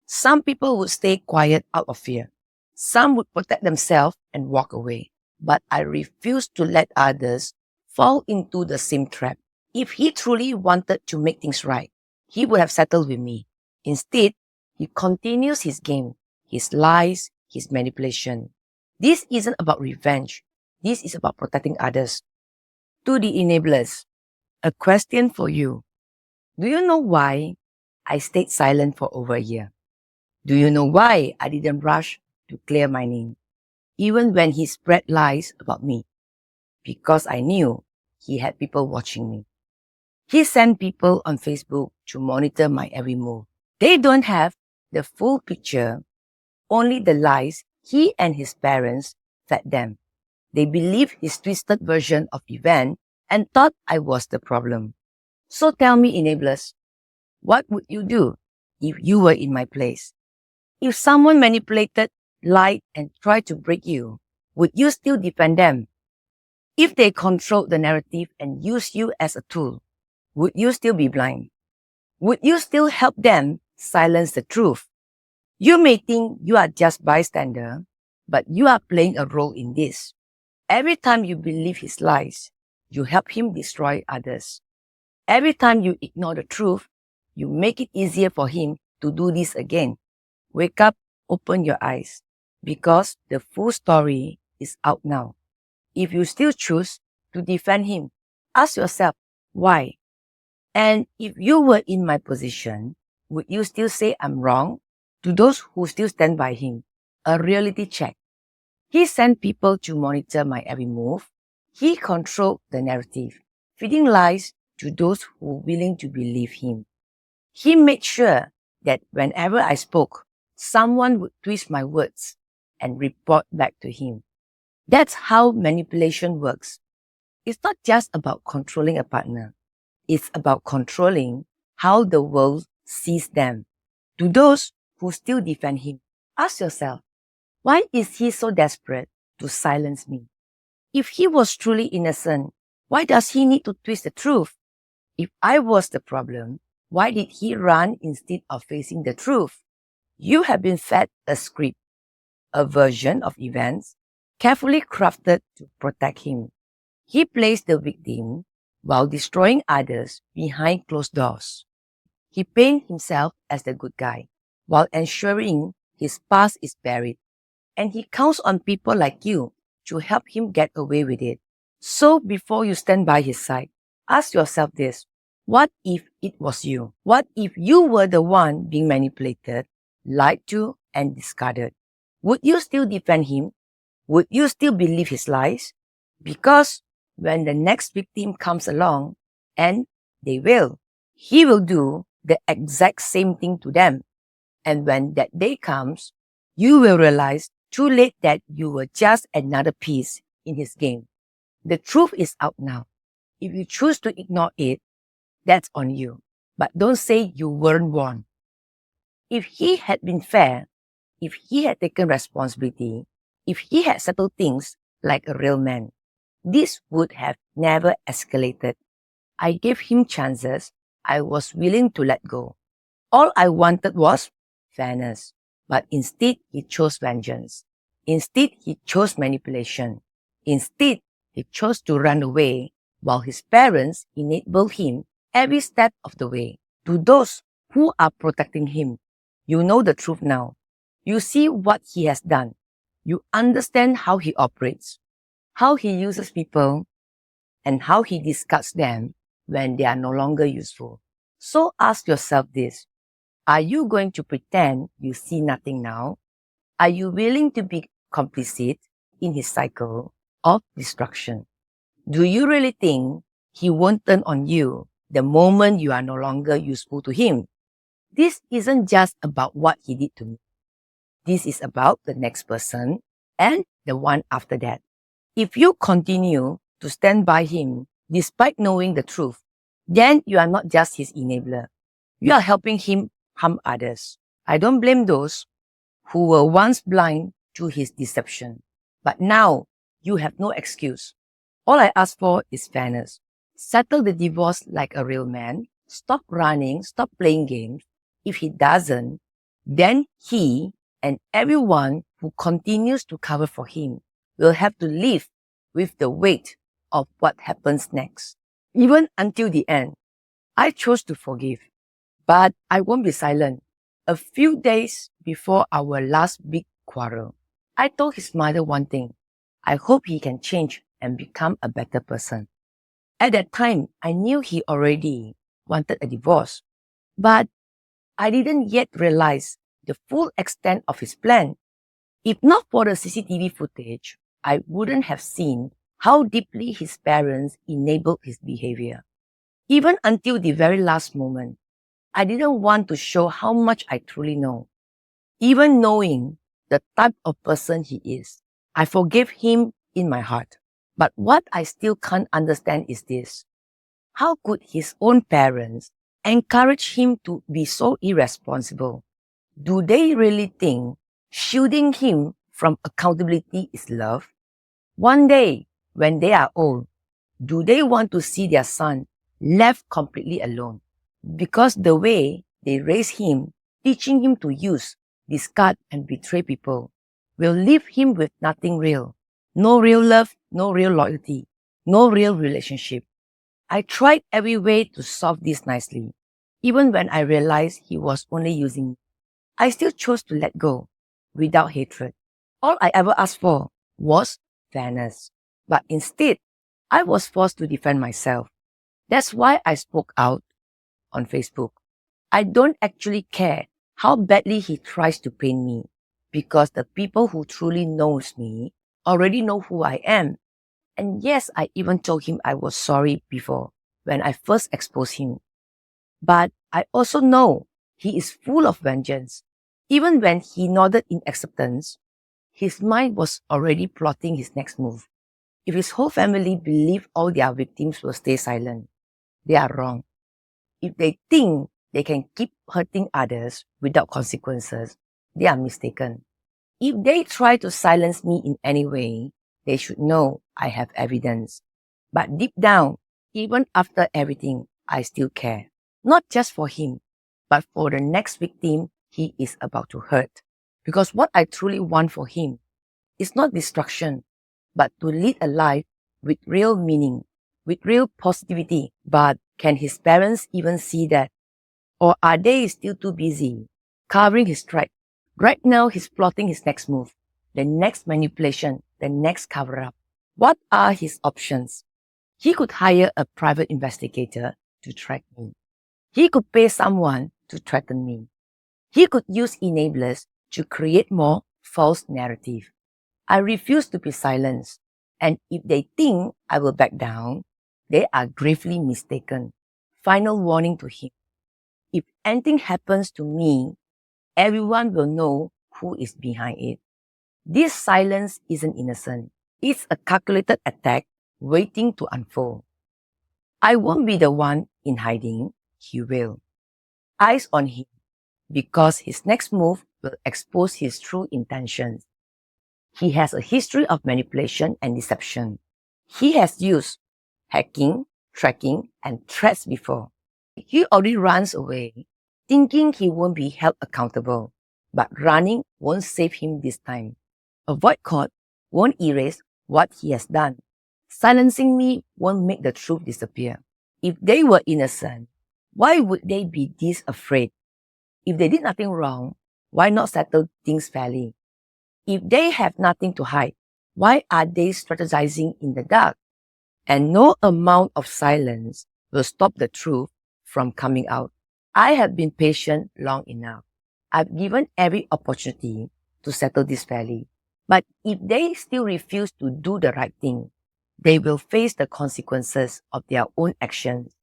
Some people would stay quiet out of fear. Some would protect themselves and walk away. But I refuse to let others fall into the same trap. If he truly wanted to make things right, he would have settled with me. Instead, he continues his game, his lies, his manipulation. This isn't about revenge. This is about protecting others. To the enablers, a question for you. Do you know why I stayed silent for over a year? Do you know why I didn't rush to clear my name, even when he spread lies about me? Because I knew he had people watching me. He sent people on Facebook to monitor my every move. They don't have the full picture, only the lies he and his parents fed them. They believed his twisted version of event and thought I was the problem. So tell me, enablers, what would you do if you were in my place? If someone manipulated, lied, and tried to break you, would you still defend them? If they controlled the narrative and used you as a tool, would you still be blind? Would you still help them silence the truth? You may think you are just bystander, but you are playing a role in this. Every time you believe his lies, you help him destroy others. Every time you ignore the truth, you make it easier for him to do this again. Wake up, open your eyes, because the full story is out now. If you still choose to defend him, ask yourself, why? And if you were in my position, would you still say I'm wrong? To those who still stand by him, a reality check. He sent people to monitor my every move. He controlled the narrative, feeding lies to those who were willing to believe him. He made sure that whenever I spoke, someone would twist my words and report back to him. That's how manipulation works. It's not just about controlling a partner. It's about controlling how the world sees them. To those who still defend him, ask yourself, why is he so desperate to silence me? If he was truly innocent, why does he need to twist the truth? If I was the problem, why did he run instead of facing the truth? You have been fed a script, a version of events, carefully crafted to protect him. He plays the victim while destroying others behind closed doors. He paints himself as the good guy while ensuring his past is buried. And he counts on people like you to help him get away with it. So before you stand by his side, ask yourself this. What if it was you? What if you were the one being manipulated, lied to, and discarded? Would you still defend him? Would you still believe his lies? Because when the next victim comes along And they will. He will do the exact same thing to them. And when that day comes, you will realize too late that you were just another piece in his game. The truth is out now. If you choose to ignore it, that's on you. But don't say you weren't warned. If he had been fair, if he had taken responsibility, if he had settled things like a real man, this would have never escalated. I gave him chances I was willing to let go. All I wanted was fairness, but instead he chose vengeance. Instead he chose manipulation. Instead he chose to run away while his parents enabled him every step of the way. To those who are protecting him, you know the truth now. You see what he has done. You understand how he operates, how he uses people, and how he discards them when they are no longer useful. So ask yourself this. Are you going to pretend you see nothing now? Are you willing to be complicit in his cycle of destruction? Do you really think he won't turn on you the moment you are no longer useful to him? This isn't just about what he did to me. This is about the next person and the one after that. If you continue to stand by him despite knowing the truth, then you are not just his enabler. You are helping him harm others. I don't blame those who were once blind to his deception. But now you have no excuse. All I ask for is fairness. Settle the divorce like a real man. Stop running. Stop playing games. If he doesn't, then he and everyone who continues to cover for him will have to live with the weight of what happens next. Even until the end, I chose to forgive. But I won't be silent. A few days before our last big quarrel, I told his mother one thing. I hope he can change and become a better person. At that time, I knew he already wanted a divorce, but I didn't yet realize the full extent of his plan. If not for the CCTV footage, I wouldn't have seen how deeply his parents enabled his behavior. Even until the very last moment, I didn't want to show how much I truly know. Even knowing the type of person he is, I forgave him in my heart. But what I still can't understand is this. How could his own parents encourage him to be so irresponsible? Do they really think shielding him from accountability is love? One day, when they are old, do they want to see their son left completely alone? Because the way they raise him, teaching him to use, discard, and betray people, will leave him with nothing real. No real love, no real loyalty, no real relationship. I tried every way to solve this nicely. Even when I realized he was only using me, I still chose to let go, without hatred. All I ever asked for was fairness. But instead, I was forced to defend myself. That's why I spoke out on Facebook. I don't actually care how badly he tries to pain me, because the people who truly knows me already know who I am. And yes, I even told him I was sorry before, when I first exposed him. But I also know he is full of vengeance. Even when he nodded in acceptance, his mind was already plotting his next move. If his whole family believe all their victims will stay silent, they are wrong. If they think they can keep hurting others without consequences, they are mistaken. If they try to silence me in any way, they should know I have evidence. But deep down, even after everything, I still care. Not just for him, but for the next victim he is about to hurt. Because what I truly want for him is not destruction, but to lead a life with real meaning, with real positivity. But can his parents even see that? Or are they still too busy covering his track? Right now, he's plotting his next move, the next manipulation, the next cover-up. What are his options? He could hire a private investigator to track me. He could pay someone to threaten me. He could use enablers to create more false narrative. I refuse to be silenced. And if they think I will back down, They are gravely mistaken. Final warning to him. If anything happens to me, everyone will know who is behind it. This silence isn't innocent. It's a calculated attack waiting to unfold. I won't be the one in hiding. He will. Eyes on him, because his next move will expose his true intentions. He has a history of manipulation and deception. He has used hacking, tracking, and threats before. He already runs away, thinking he won't be held accountable. But running won't save him this time. Avoid court won't erase what he has done. Silencing me won't make the truth disappear. If they were innocent, why would they be this afraid? If they did nothing wrong, why not settle things fairly? If they have nothing to hide, why are they strategizing in the dark? And no amount of silence will stop the truth from coming out. I have been patient long enough. I've given every opportunity to settle this fairly. But if they still refuse to do the right thing, they will face the consequences of their own actions.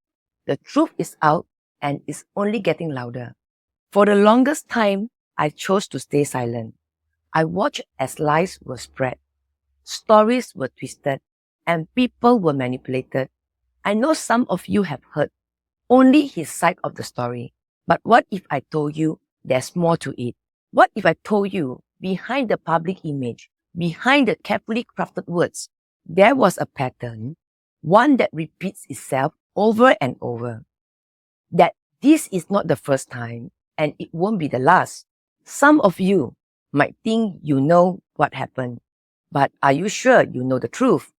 The truth is out and is only getting louder. For the longest time, I chose to stay silent. I watched as lies were spread, stories were twisted, and people were manipulated. I know some of you have heard only his side of the story. But what if I told you there's more to it? What if I told you behind the public image, behind the carefully crafted words, there was a pattern, one that repeats itself over and over? That this is not the first time and it won't be the last. Some of you might think you know what happened, but are you sure you know the truth?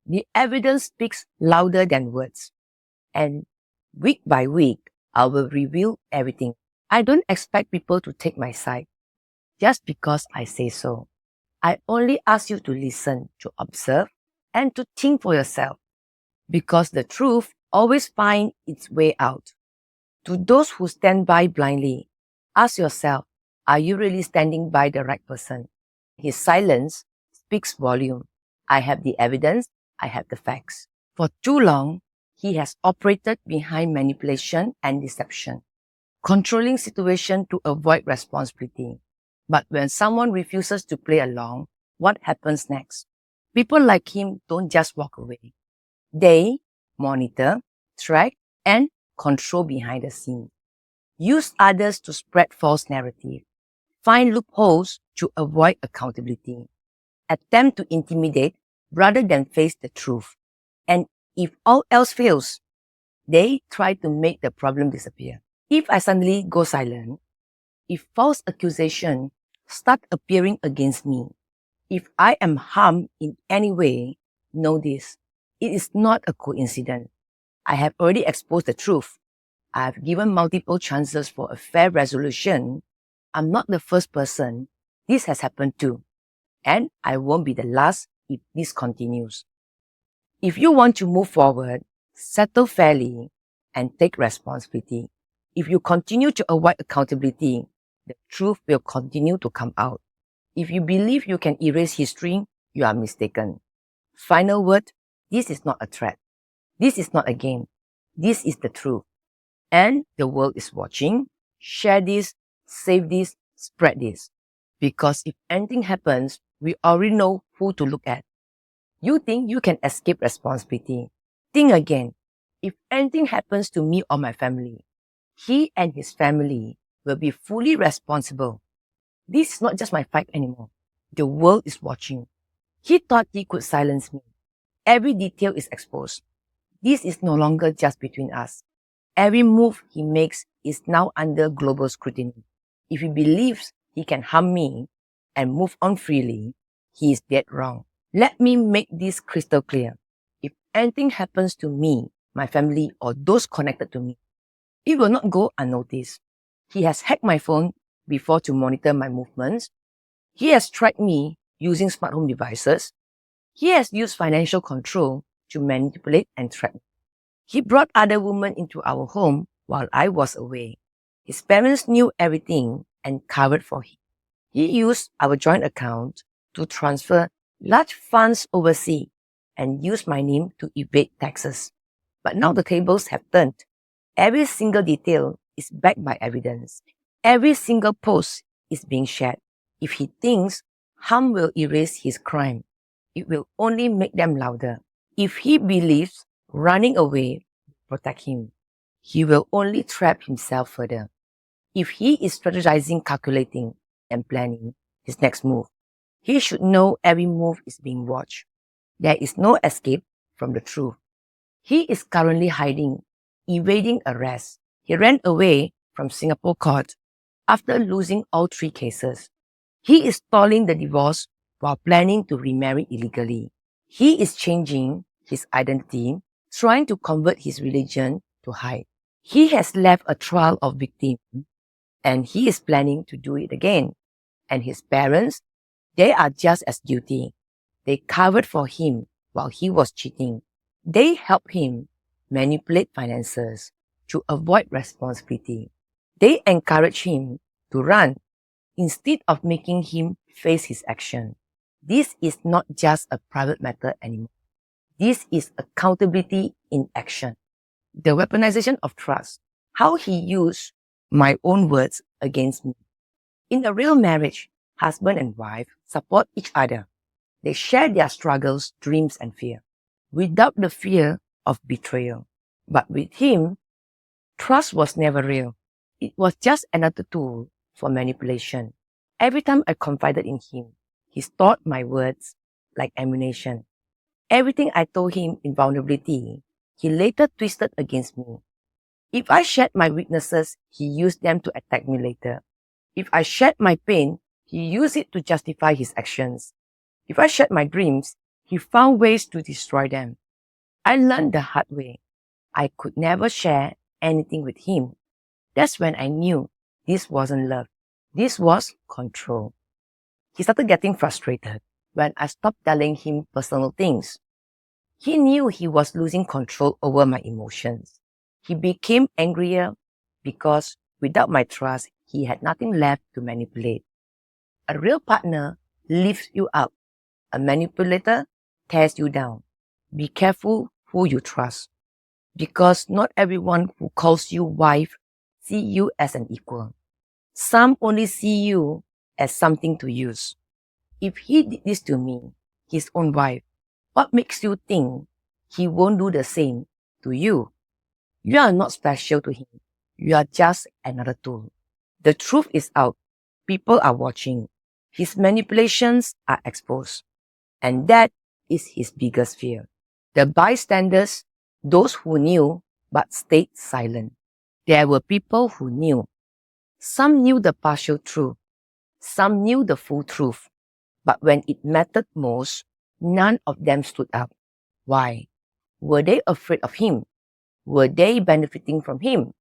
The evidence speaks louder than words. And week by week, I will reveal everything. I don't expect people to take my side just because I say so. I only ask you to listen, to observe, and to think for yourself, because the truth always finds its way out. To those who stand by blindly, ask yourself, are you really standing by the right person? His silence speaks volume. I have the evidence, I have the facts. For too long, he has operated behind manipulation and deception, controlling situation to avoid responsibility. But when someone refuses to play along, what happens next? People like him don't just walk away. They monitor, track, and control behind the scenes. Use others to spread false narrative. Find loopholes to avoid accountability. Attempt to intimidate rather than face the truth. And if all else fails, they try to make the problem disappear. If I suddenly go silent, if false accusations start appearing against me, if I am harmed in any way, know this. It is not a coincidence. I have already exposed the truth. I have given multiple chances for a fair resolution. I'm not the first person this has happened to, and I won't be the last if this continues. If you want to move forward, settle fairly, and take responsibility. If you continue to avoid accountability, the truth will continue to come out. If you believe you can erase history, you are mistaken. Final word, this is not a threat. This is not a game. This is the truth. And the world is watching. Share this, save this, spread this. Because if anything happens, we already know who to look at. You think you can escape responsibility. Think again. If anything happens to me or my family, he and his family will be fully responsible. This is not just my fight anymore. The world is watching. He thought he could silence me. Every detail is exposed. This is no longer just between us. Every move he makes is now under global scrutiny. If he believes he can harm me and move on freely, he is dead wrong. Let me make this crystal clear. If anything happens to me, my family, or those connected to me, it will not go unnoticed. He has hacked my phone before to monitor my movements. He has tracked me using smart home devices. He has used financial control to manipulate and track me. He brought other women into our home while I was away. His parents knew everything and covered for him. He used our joint account to transfer large funds overseas and used my name to evade taxes. But now the tables have turned. Every single detail is backed by evidence. Every single post is being shared. If he thinks harm will erase his crime, it will only make them louder. If he believes running away will protect him, he will only trap himself further. If he is strategizing, calculating, and planning his next move, he should know every move is being watched. There is no escape from the truth. He is currently hiding, evading arrest. He ran away from Singapore court after losing all 3 cases. He is stalling the divorce while planning to remarry illegally. He is changing his identity, trying to convert his religion to hide. He has left a trial of victim and he is planning to do it again. And his parents, they are just as guilty. They covered for him while he was cheating. They helped him manipulate finances to avoid responsibility. They encourage him to run instead of making him face his action. This is not just a private matter anymore. This is accountability in action. The weaponization of trust. How he used my own words against me. In a real marriage, husband and wife support each other. They share their struggles, dreams, and fear, without the fear of betrayal. But with him, trust was never real. It was just another tool for manipulation. Every time I confided in him, he stored my words like ammunition. Everything I told him in vulnerability, he later twisted against me. If I shared my weaknesses, he used them to attack me later. If I shared my pain, he used it to justify his actions. If I shared my dreams, he found ways to destroy them. I learned the hard way. I could never share anything with him. That's when I knew this wasn't love. This was control. He started getting frustrated when I stopped telling him personal things. He knew he was losing control over my emotions. He became angrier because without my trust, he had nothing left to manipulate. A real partner lifts you up. A manipulator tears you down. Be careful who you trust, because not everyone who calls you wife see you as an equal. Some only see you as something to use. If he did this to me, his own wife, what makes you think he won't do the same to you? You are not special to him. You are just another tool. The truth is out. People are watching. His manipulations are exposed. And that is his biggest fear. The bystanders, those who knew but stayed silent. There were people who knew. Some knew the partial truth. Some knew the full truth. But when it mattered most, none of them stood up. Why? Were they afraid of him? Were they benefiting from him?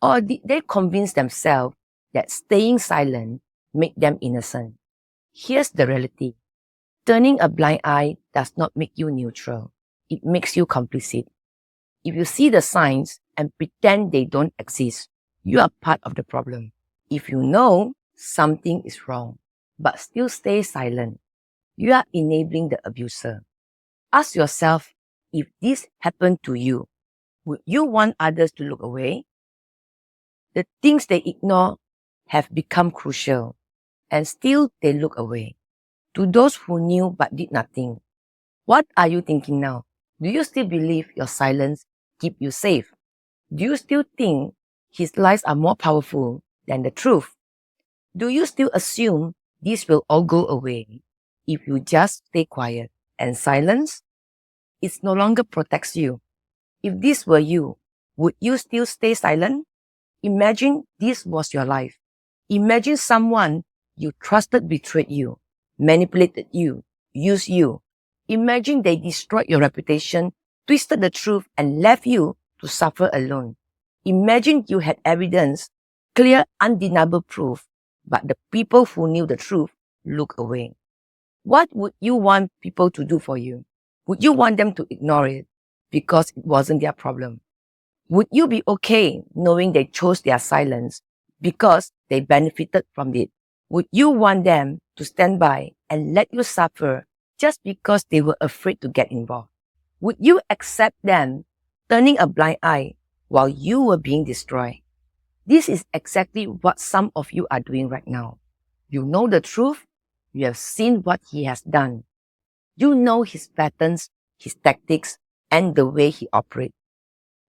Or did they convince themselves that staying silent made them innocent? Here's the reality. Turning a blind eye does not make you neutral. It makes you complicit. If you see the signs and pretend they don't exist, you are part of the problem. If you know something is wrong, but still stay silent, you are enabling the abuser. Ask yourself, if this happened to you, would you want others to look away? The things they ignore have become crucial, and still they look away. To those who knew but did nothing, what are you thinking now? Do you still believe your silence keeps you safe? Do you still think his lies are more powerful than the truth? Do you still assume this will all go away if you just stay quiet and silence? It no longer protects you. If this were you, would you still stay silent? Imagine this was your life. Imagine someone you trusted betrayed you, manipulated you, used you. Imagine they destroyed your reputation, twisted the truth, and left you to suffer alone. Imagine you had evidence, clear, undeniable proof, but the people who knew the truth looked away. What would you want people to do for you? Would you want them to ignore it because it wasn't their problem? Would you be okay knowing they chose their silence because they benefited from it? Would you want them to stand by and let you suffer just because they were afraid to get involved? Would you accept them turning a blind eye while you were being destroyed. This is exactly what some of you are doing right now. You know the truth. You have seen what he has done. You know his patterns, his tactics, and the way he operates.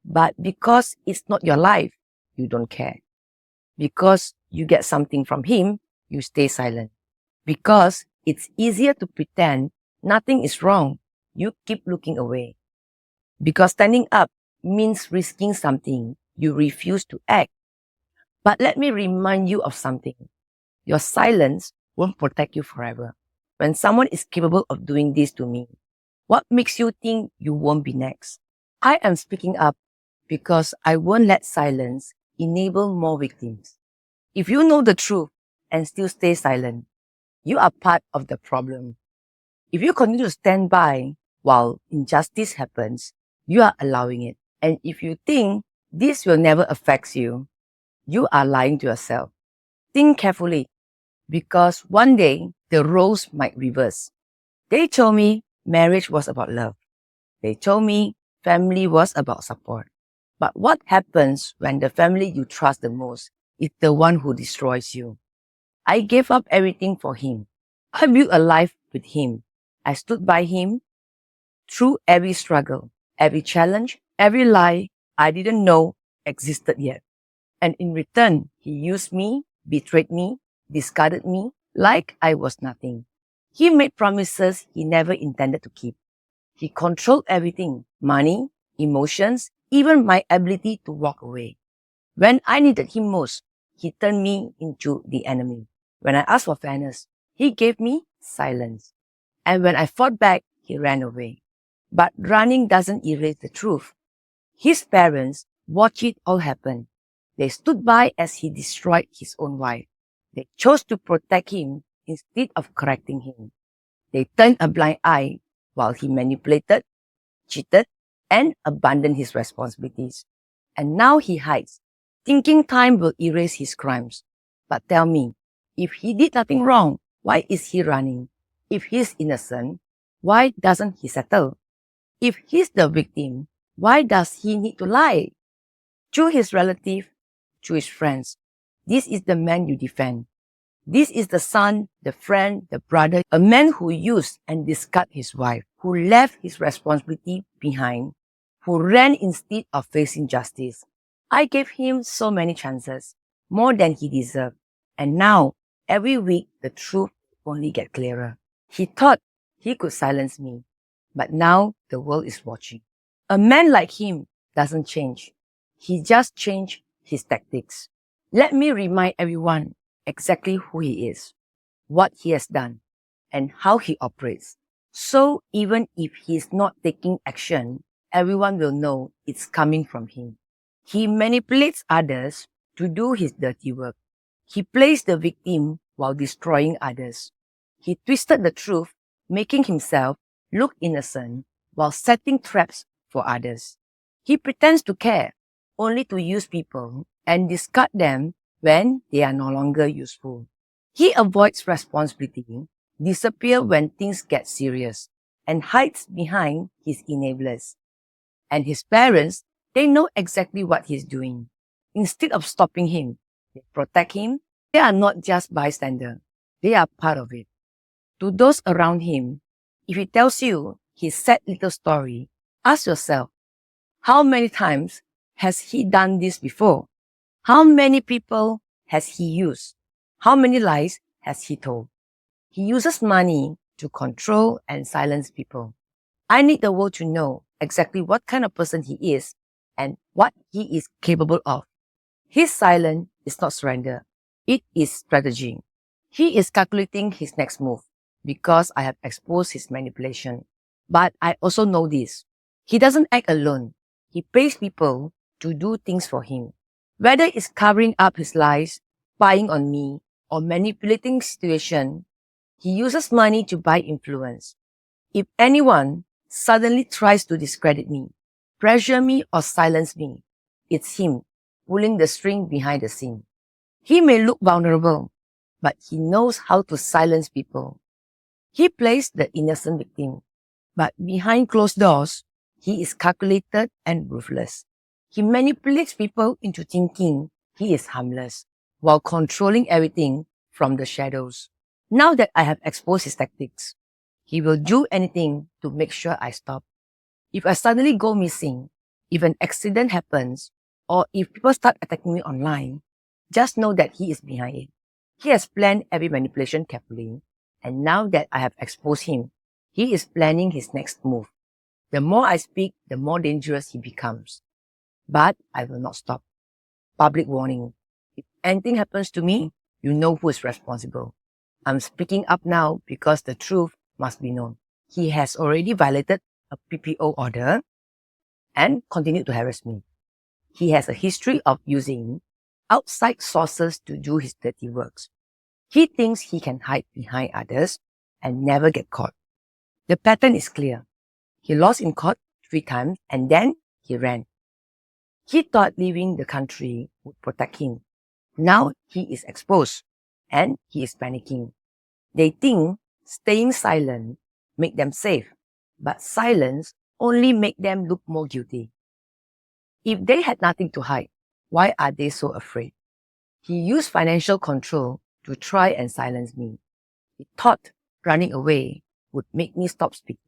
But because it's not your life, you don't care. Because you get something from him, you stay silent. Because it's easier to pretend nothing is wrong, you keep looking away. Because standing up means risking something, you refuse to act. But let me remind you of something. Your silence won't protect you forever. When someone is capable of doing this to me, what makes you think you won't be next? I am speaking up because I won't let silence enable more victims. If you know the truth and still stay silent, you are part of the problem. If you continue to stand by while injustice happens, you are allowing it. And if you think this will never affect you, you are lying to yourself. Think carefully, because one day the roles might reverse. They told me marriage was about love. They told me family was about support. But what happens when the family you trust the most is the one who destroys you? I gave up everything for him. I built a life with him. I stood by him through every struggle, every challenge, every lie I didn't know existed yet. And in return, he used me, betrayed me, discarded me like I was nothing. He made promises he never intended to keep. He controlled everything, money, emotions, even my ability to walk away. When I needed him most, he turned me into the enemy. When I asked for fairness, he gave me silence. And when I fought back, he ran away. But running doesn't erase the truth. His parents watched it all happen. They stood by as he destroyed his own wife. They chose to protect him instead of correcting him. They turned a blind eye while he manipulated, cheated, and abandoned his responsibilities. And now he hides, thinking time will erase his crimes. But tell me, if he did nothing wrong, why is he running? If he's innocent, why doesn't he settle? If he's the victim, why does he need to lie? To his relative, to his friends, this is the man you defend. This is the son, the friend, the brother, a man who used and discarded his wife, who left his responsibility behind, who ran instead of facing justice. I gave him so many chances, more than he deserved. And now, every week, the truth only gets clearer. He thought he could silence me, but now the world is watching. A man like him doesn't change. He just changed his tactics. Let me remind everyone exactly who he is, what he has done, and how he operates. So even if he's not taking action, everyone will know it's coming from him. He manipulates others to do his dirty work. He plays the victim while destroying others. He twisted the truth, making himself look innocent while setting traps for others. He pretends to care, only to use people and discard them when they are no longer useful. He avoids responsibility, disappears when things get serious, and hides behind his enablers. And his parents, they know exactly what he's doing. Instead of stopping him, they protect him. They are not just bystanders. They are part of it. To those around him, if he tells you his sad little story, ask yourself, how many times has he done this before? How many people has he used? How many lies has he told? He uses money to control and silence people. I need the world to know exactly what kind of person he is and what he is capable of. His silence is not surrender. It is strategy. He is calculating his next move because I have exposed his manipulation. But I also know this. He doesn't act alone. He pays people to do things for him. Whether it's covering up his lies, spying on me, or manipulating situation, he uses money to buy influence. If anyone suddenly tries to discredit me, pressure me, or silence me, it's him pulling the string behind the scene. He may look vulnerable, but he knows how to silence people. He plays the innocent victim, but behind closed doors, He is calculated and ruthless. He manipulates people into thinking he is harmless while controlling everything from the shadows. Now that I have exposed his tactics, he will do anything to make sure I stop. If I suddenly go missing, if an accident happens, or if people start attacking me online, just know that he is behind it. He has planned every manipulation carefully, and now that I have exposed him, he is planning his next move. The more I speak, the more dangerous he becomes. But I will not stop. Public warning. If anything happens to me, you know who is responsible. I'm speaking up now because the truth must be known. He has already violated a PPO order and continued to harass me. He has a history of using outside sources to do his dirty works. He thinks he can hide behind others and never get caught. The pattern is clear. He lost in court 3 times and then he ran. He thought leaving the country would protect him. Now he is exposed and he is panicking. They think staying silent make them safe, but silence only make them look more guilty. If they had nothing to hide, why are they so afraid? He used financial control to try and silence me. He thought running away would make me stop speaking.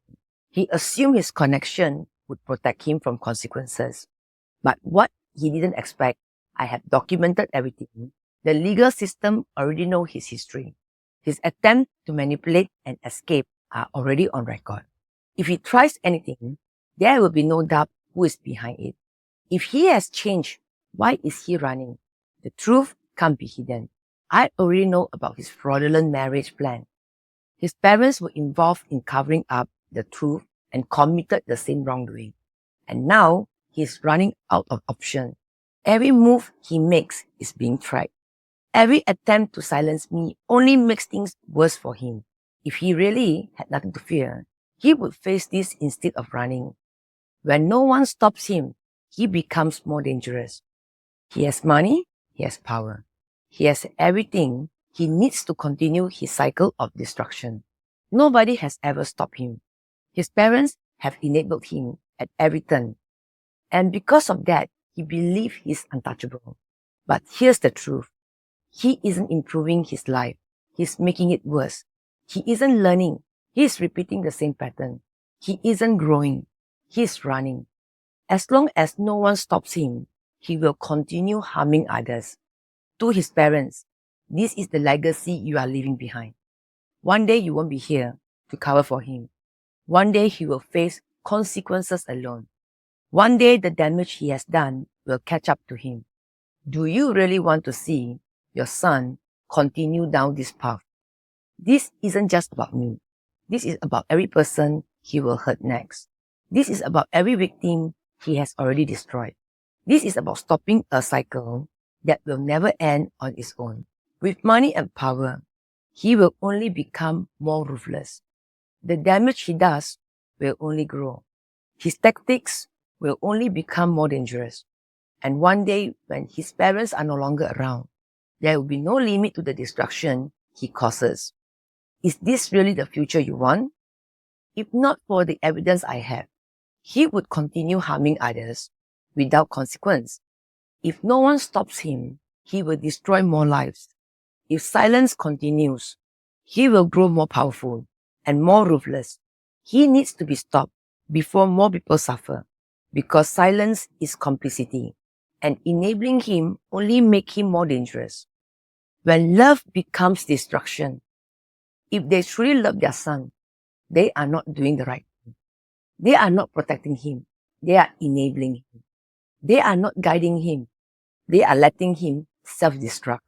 He assumed his connection would protect him from consequences. But what he didn't expect, I have documented everything. The legal system already knows his history. His attempts to manipulate and escape are already on record. If he tries anything, there will be no doubt who is behind it. If he has changed, why is he running? The truth can't be hidden. I already know about his fraudulent marriage plan. His parents were involved in covering up the truth and committed the same wrongdoing. And now he's running out of options. Every move he makes is being tracked. Every attempt to silence me only makes things worse for him. If he really had nothing to fear, he would face this instead of running. When no one stops him, he becomes more dangerous. He has money, he has power. He has everything he needs to continue his cycle of destruction. Nobody has ever stopped him. His parents have enabled him at every turn. And because of that, he believes he's untouchable. But here's the truth. He isn't improving his life. He's making it worse. He isn't learning. He's repeating the same pattern. He isn't growing. He's running. As long as no one stops him, he will continue harming others. To his parents, this is the legacy you are leaving behind. One day you won't be here to cover for him. One day he will face consequences alone. One day the damage he has done will catch up to him. Do you really want to see your son continue down this path? This isn't just about me. This is about every person he will hurt next. This is about every victim he has already destroyed. This is about stopping a cycle that will never end on its own. With money and power, he will only become more ruthless. The damage he does will only grow. His tactics will only become more dangerous. And one day, when his parents are no longer around, there will be no limit to the destruction he causes. Is this really the future you want? If not for the evidence I have, he would continue harming others without consequence. If no one stops him, he will destroy more lives. If silence continues, he will grow more powerful and more ruthless. He needs to be stopped before more people suffer, because silence is complicity, and enabling him only makes him more dangerous. When love becomes destruction, if they truly love their son, they are not doing the right thing. They are not protecting him. They are enabling him. They are not guiding him. They are letting him self-destruct.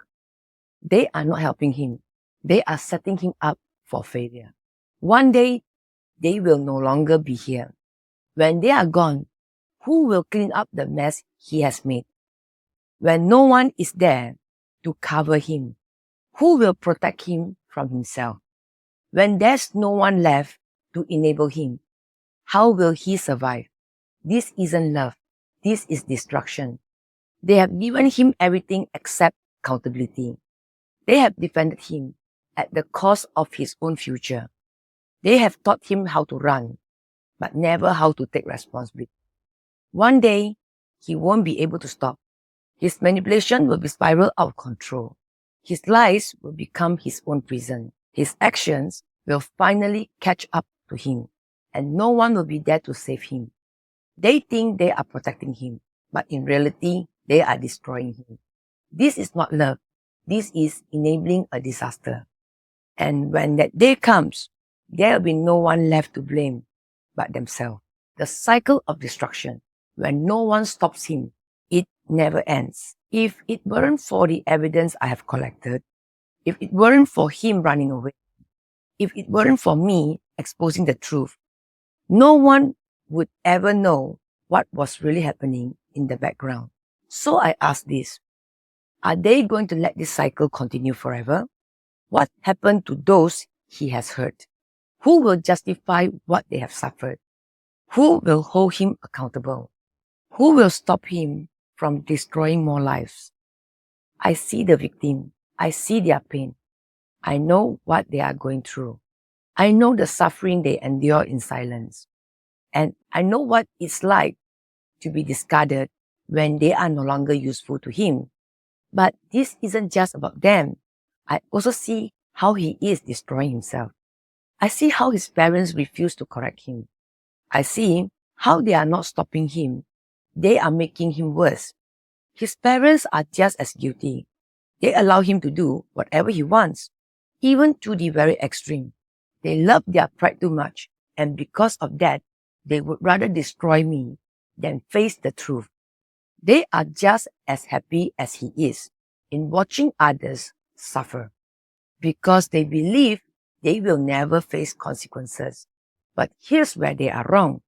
They are not helping him. They are setting him up for failure. One day, they will no longer be here. When they are gone, who will clean up the mess he has made? When no one is there to cover him, who will protect him from himself? When there's no one left to enable him, how will he survive? This isn't love. This is destruction. They have given him everything except accountability. They have defended him at the cost of his own future. They have taught him how to run, but never how to take responsibility. One day, he won't be able to stop. His manipulation will be spiral out of control. His lies will become his own prison. His actions will finally catch up to him, and no one will be there to save him. They think they are protecting him, but in reality, they are destroying him. This is not love. This is enabling a disaster. And when that day comes, there will be no one left to blame but themselves. The cycle of destruction, when no one stops him, it never ends. If it weren't for the evidence I have collected, if it weren't for him running away, if it weren't for me exposing the truth, no one would ever know what was really happening in the background. So I ask this, are they going to let this cycle continue forever? What happened to those he has hurt? Who will justify what they have suffered? Who will hold him accountable? Who will stop him from destroying more lives? I see the victim. I see their pain. I know what they are going through. I know the suffering they endure in silence. And I know what it's like to be discarded when they are no longer useful to him. But this isn't just about them. I also see how he is destroying himself. I see how his parents refuse to correct him. I see how they are not stopping him. They are making him worse. His parents are just as guilty. They allow him to do whatever he wants, even to the very extreme. They love their pride too much, and because of that, they would rather destroy me than face the truth. They are just as happy as he is in watching others suffer because they believe they will never face consequences. But here's where they are wrong.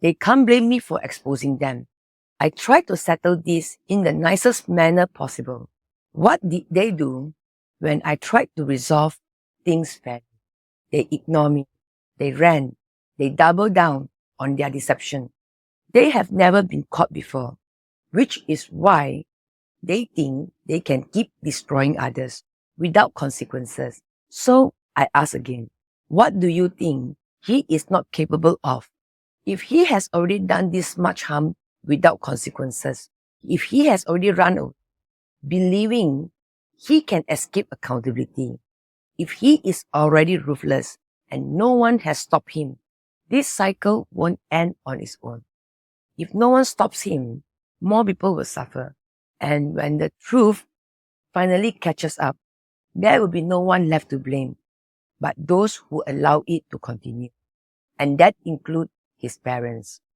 They can't blame me for exposing them. I tried to settle this in the nicest manner possible. What did they do when I tried to resolve things fairly? They ignored me. They ran. They doubled down on their deception. They have never been caught before, which is why they think they can keep destroying others without consequences. So I ask again, what do you think he is not capable of? If he has already done this much harm without consequences, if he has already run away, believing he can escape accountability, if he is already ruthless and no one has stopped him, this cycle won't end on its own. If no one stops him, more people will suffer. And when the truth finally catches up, there will be no one left to blame but those who allow it to continue. And that includes his parents.